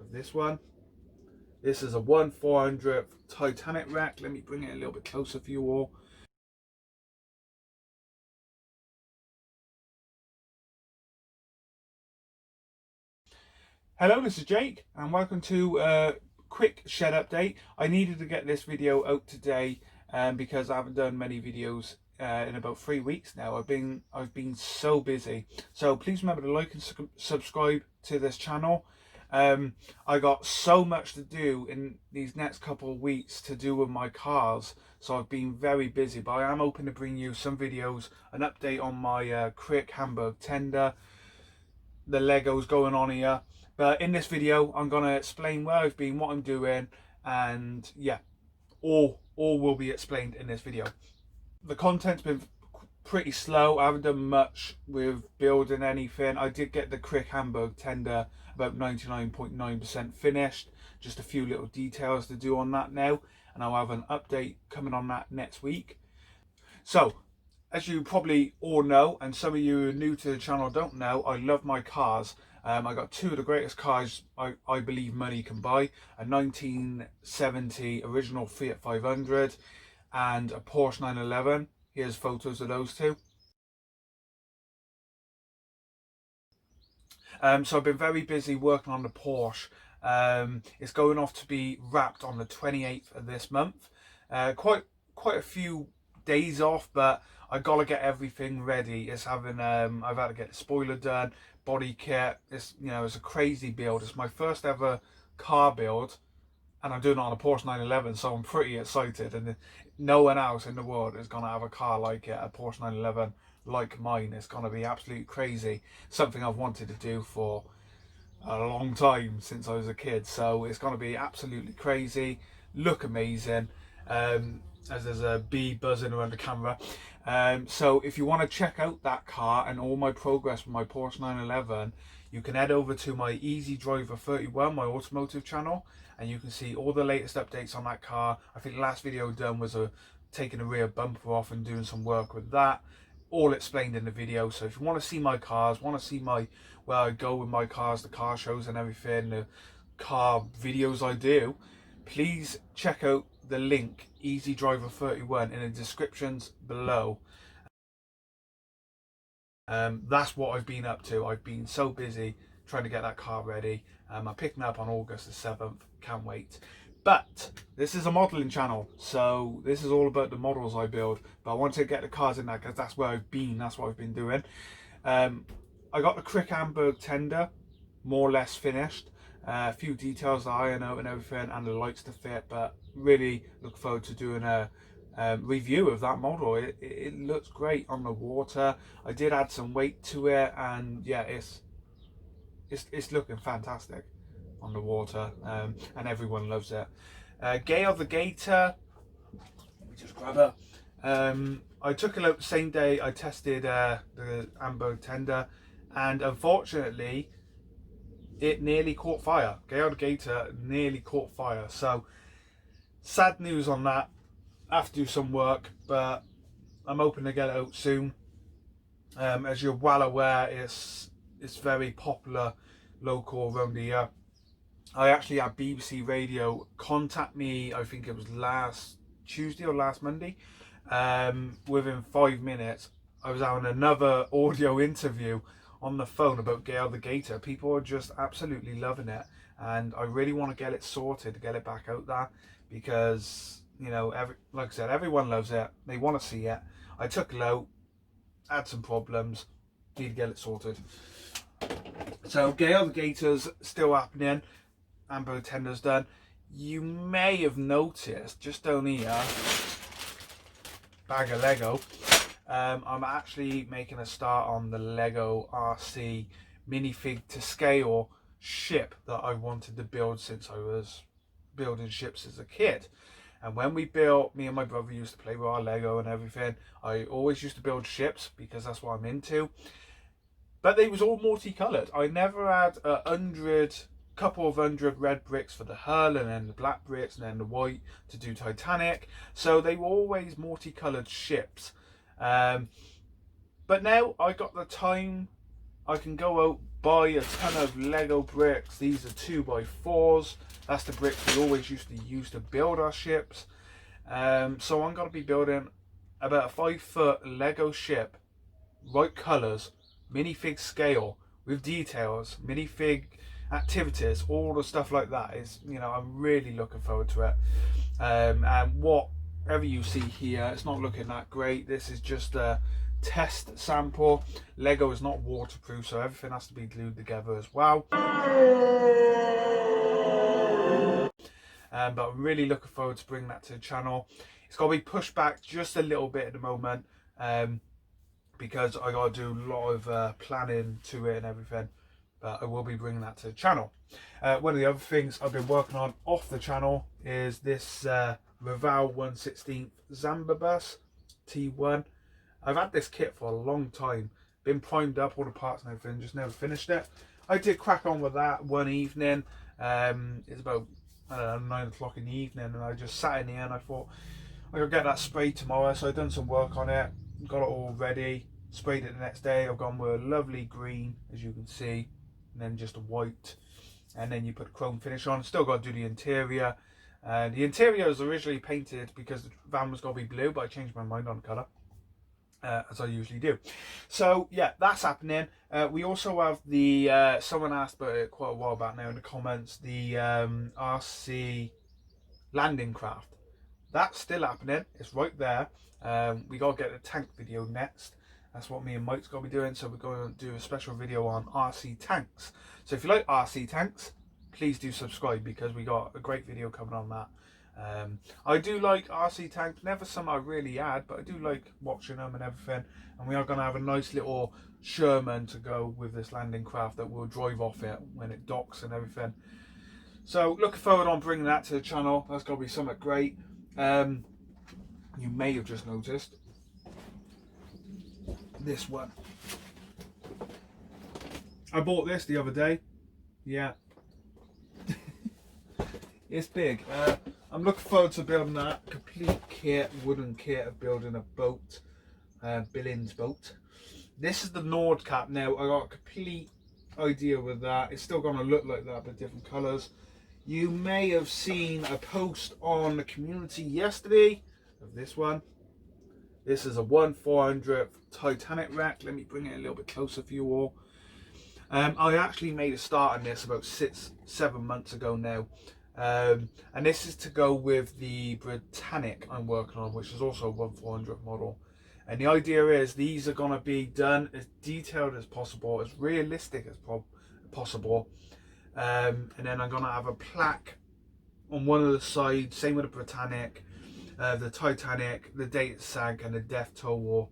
with this one. This is a 1/400th Titanic wreck. Let me bring it a little bit closer for you all. Hello, this is Jake and welcome to a quick shed update. I needed to get this video out today because I haven't done many videos in about 3 weeks now. I've been so busy. So please remember to like and subscribe to this channel. I got so much to do in these next couple of weeks to do with my cars, so I've been very busy, but I am hoping to bring you some videos, an update on my Crick Hamburg tender, the Legos going on here. But in this video I'm going to explain where I've been, what I'm doing, and yeah, all will be explained in this video. The content's been pretty slow. I haven't done much with building anything. I did get the Crick Hamburg tender about 99.9% finished. Just a few little details to do on that now, and I'll have an update coming on that next week. So, as you probably all know, and some of you who are new to the channel don't know, I love my cars. I got two of the greatest cars I believe money can buy. A 1970 original Fiat 500 and a Porsche 911. Here's photos of those two. So I've been very busy working on the Porsche. It's going off to be wrapped on the 28th of this month. Quite a few days off, but I gotta get everything ready. It's having I've had to get the spoiler done, body kit. It's it's a crazy build. It's my first ever car build, and I'm doing it on a Porsche 911, so I'm pretty excited. And no one else in the world is gonna have a car like it, a Porsche 911 like mine. It's gonna be absolutely crazy. Something I've wanted to do for a long time, since I was a kid. So it's gonna be absolutely crazy. Look amazing. As there's a bee buzzing around the camera. So if you want to check out that car and all my progress with my Porsche 911, you can head over to my Easy Driver 31, my automotive channel, and you can see all the latest updates on that car. I think the last video done was taking a rear bumper off and doing some work with that, all explained in the video. So if you want to see my cars, want to see where I go with my cars, the car shows and everything, the car videos I do, please check out the link Easy Driver 31 in the descriptions below. That's what I've been up to. I've been so busy trying to get that car ready. I'm picking up on August the 7th. Can't wait. But this is a modelling channel, so this is all about the models I build. But I want to get the cars in there because that's where I've been. That's what I've been doing. I got the Crick Hamburg tender more or less finished. A few details to iron out and everything, and the lights to fit, but really look forward to doing a review of that model. It looks great on the water. I did add some weight to it, and yeah, it's looking fantastic on the water, and everyone loves it. Gail the Gator, let me just grab her. I took it out the same day I tested the Hamburg tender, and unfortunately it nearly caught fire. Gail the Gator nearly caught fire. So sad news on that. I have to do some work, but I'm hoping to get it out soon. As you're well aware, it's very popular local around here. I actually had BBC Radio contact me, I think it was last Tuesday or last Monday. Within 5 minutes I was having another audio interview on the phone about Gail the Gator. People are just absolutely loving it, and I really want to get it sorted, to get it back out there, because like I said, everyone loves it. They want to see it. I took it out, had some problems, need to get it sorted. So Gail the Gator's still happening. Hamburg tender's done. You may have noticed just down here, bag of Lego. I'm actually making a start on the Lego RC minifig to scale ship that I wanted to build since I was building ships as a kid. And when we built, me and my brother used to play with our Lego and everything. I always used to build ships because that's what I'm into. But they was all multicoloured. I never had couple of hundred red bricks for the hull, and then the black bricks, and then the white to do Titanic. So they were always multicoloured ships. But now I got the time, I can go out, buy a ton of Lego bricks. These are 2x4s. That's the bricks we always used to use to build our ships. So I'm going to be building about a 5-foot Lego ship, right colours, minifig scale, with details, minifig activities, all the stuff like that. Is, you know, I'm really looking forward to it. And whatever you see here, it's not looking that great. This is just a test sample. Lego is not waterproof, so everything has to be glued together as well. But I'm really looking forward to bringing that to the channel. It's got to be pushed back just a little bit at the moment, because I got to do a lot of planning to it and everything. But I will be bringing that to the channel. One of the other things I've been working on off the channel is this Raval 1/16 Zamba bus T1. I've had this kit for a long time, been primed up, all the parts and everything, just never finished it. I did crack on with that one evening. It's about, I don't know, 9 o'clock in the evening, and I just sat in here and I thought I'll get that sprayed tomorrow. So I've done some work on it, got it all ready, sprayed it the next day. I've gone with a lovely green, as you can see, and then just a white, and then you put a chrome finish on. Still got to do the interior. The interior was originally painted because the van was going to be blue, but I changed my mind on the colour, as I usually do. So yeah, that's happening. We also have the someone asked about it quite a while back now in the comments, the RC landing craft. That's still happening. It's right there. We got to get the tank video next. That's what me and Mike's got to be doing. So we're going to do a special video on RC tanks. So if you like RC tanks, please do subscribe, because we got a great video coming on that. I do like RC tanks, never some I really had, but I do like watching them and everything. And we are going to have a nice little Sherman to go with this landing craft that will drive off it when it docks and everything. So looking forward on bringing that to the channel. That's going to be something great. You may have just noticed this one. I bought this the other day. Yeah. It's big. I'm looking forward to building that complete kit, wooden kit of building a boat, Billings boat. This is the Nord cap now. I got a complete idea with that. It's still going to look like that, but different colours. You may have seen a post on the community yesterday of this one. This is a 1/400th Titanic wreck. Let me bring it a little bit closer for you all. I actually made a start on this about 6-7 months ago now. And this is to go with the Britannic I'm working on, which is also a 1/400th model. And the idea is these are going to be done as detailed as possible, as realistic as possible. And then I'm going to have a plaque on one of the sides, same with the Britannic, the Titanic, the date it sank, and the death toll.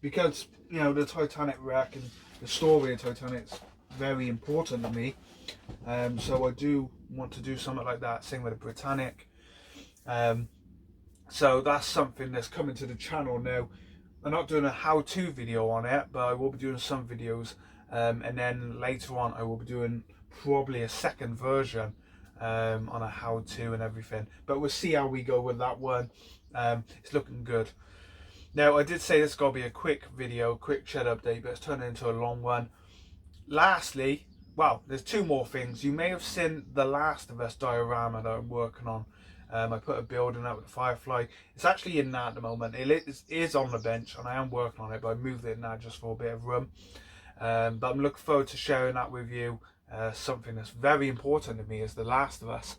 Because, you know, the Titanic wreck and the story of Titanic's very important to me. So I do want to do something like that, same with the Britannic. So that's something that's coming to the channel now. I'm not doing a how-to video on it, but I will be doing some videos, and then later on I will be doing probably a second version on a how-to and everything. But we'll see how we go with that one. It's looking good. Now, I did say this is going to be a quick video, quick shed update, but it's turned into a long one. Lastly, well, there's two more things. You may have seen the Last of Us diorama that I'm working on. I put a building up with the Firefly. It's actually in there at the moment. It is on the bench, and I am working on it, but I moved it in there just for a bit of room. But I'm looking forward to sharing that with you. Something that's very important to me is The Last of Us.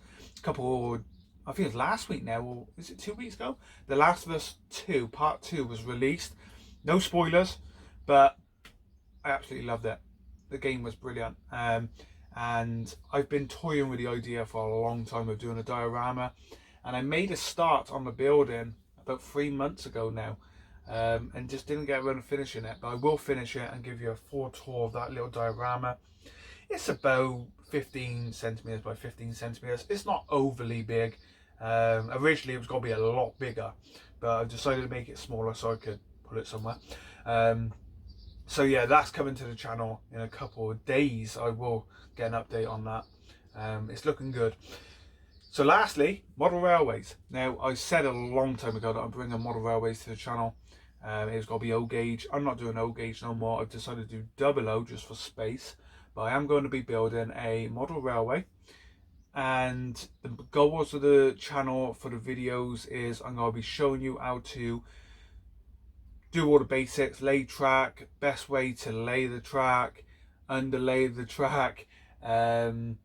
I think it was last week now, or is it 2 weeks ago? The Last of Us 2, Part 2 was released. No spoilers, but I absolutely loved it. The game was brilliant. And I've been toying with the idea for a long time of doing a diorama. And I made a start on the building about 3 months ago now. And just didn't get around to finishing it. But I will finish it and give you a full tour of that little diorama. It's about 15 centimeters by 15 centimeters. It's not overly big. Originally it was going to be a lot bigger, but I decided to make it smaller so I could put it somewhere. So yeah, that's coming to the channel in a couple of days. I will get an update on that. It's looking good. So lastly, model railways. Now, I said a long time ago that I'm bringing model railways to the channel. It's got to be O gauge. I'm not doing O gauge no more. I've decided to do double O just for space. But I am going to be building a model railway. And the goals of the channel for the videos is I'm going to be showing you how to do all the basics, lay track, best way to lay the track, underlay the track, wiring,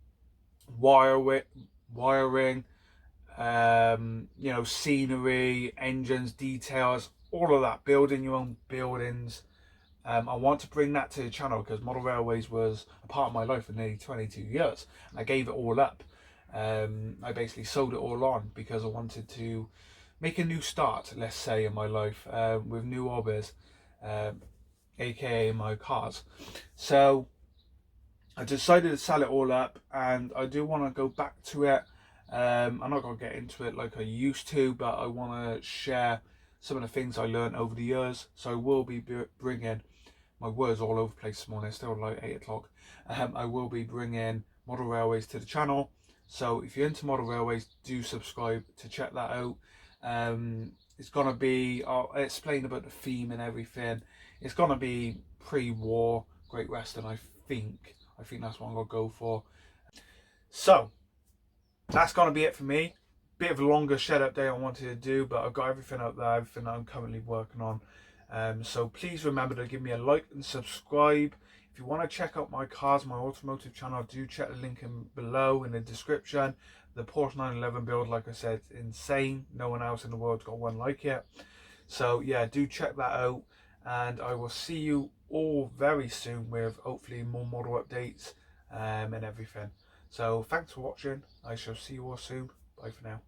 you know, scenery, engines, details, all of that, building your own buildings. I want to bring that to the channel because model railways was a part of my life for nearly 22 years. I gave it all up. I basically sold it all on because I wanted to make a new start, let's say, in my life with new hobbies, aka my cars. So I decided to sell it all up, and I do want to go back to it. I'm not going to get into it like I used to, but I want to share some of the things I learned over the years. So I will be bringing, my words all over the place this morning, it's still like 8 o'clock. I will be bringing model railways to the channel. So if you're into model railways, do subscribe to check that out. It's going to be, I'll explain about the theme and everything. It's going to be pre-war Great Western, I think. I think that's what I'm going to go for. So that's going to be it for me. Bit of a longer shed update I wanted to do, but I've got everything up there, everything that I'm currently working on. So please remember to give me a like and subscribe. If you want to check out my cars, my automotive channel, do check the link below in the description. The Porsche 911 build, like I said, insane. No one else in the world's got one like it. So yeah, do check that out. And I will see you all very soon with hopefully more model updates and everything. So thanks for watching. I shall see you all soon. Bye for now.